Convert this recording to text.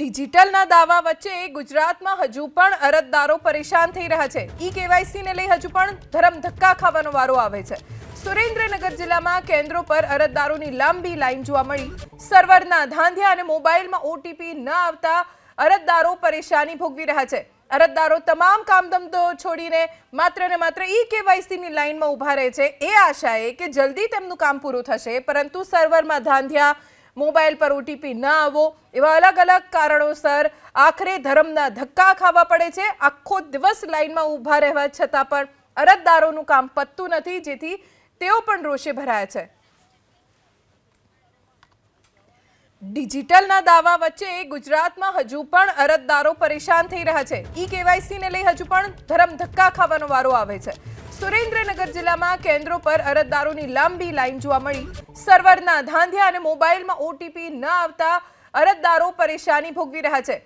ડિજિટલના દાવા વચ્ચે ગુજરાતમાં હજુ પણ અરજદારો પરેશાન થઈ રહ્યા છે। ઈ-કેવાયસી ને લઈ હજુ પણ ધરમધક્કા ખાવાનો વારો આવે છે। સુરેન્દ્રનગર જિલ્લામાં કેન્દ્રો પર અરજદારોની લાંબી લાઈન જોવા મળી। સર્વરના ધાંધિયા અને મોબાઈલમાં ઓટીપી ન આવતા અરજદારો પરેશાની ભોગવી રહ્યા છે। અરજદારો તમામ કામધંધો છોડીને માત્ર ને માત્ર ઈ-કેવાયસીની લાઈનમાં ઊભા રહે છે એ આશાએ કે જલ્દી તેમનું કામ પૂરું થશે, પરંતુ સર્વરમાં ધાંધિયા, મોબાઈલ પર ઓટીપી ન આવો એવા અલગ અલગ કારણોસર આખરે ધરમના ધક્કા ખાવા પડે છે। આખો દિવસ લાઈનમાં ઊભા રહેવા છતાં પણ અરજદારોનું કામ પતતું નથી, જેથી તેઓ પણ રોષે ભરાયા છે। ડિજિટલના દાવા વચ્ચે ગુજરાતમાં હજુ પણ અરજદારો પરેશાન થઈ રહ્યા છે। ઈ-કેવાયસી ને લઈ હજુ પણ ધરમધક્કા ખાવાનો વારો આવે છે। સુરેન્દ્રનગર જિલ્લામાં કેન્દ્રો પર અરજદારોની લાંબી લાઈન જોવા મળી। સર્વરના ધાંધિયા અને મોબાઈલમાં ઓટીપી ન આવતા અરજદારો પરેશાની ભોગવી રહ્યા છે।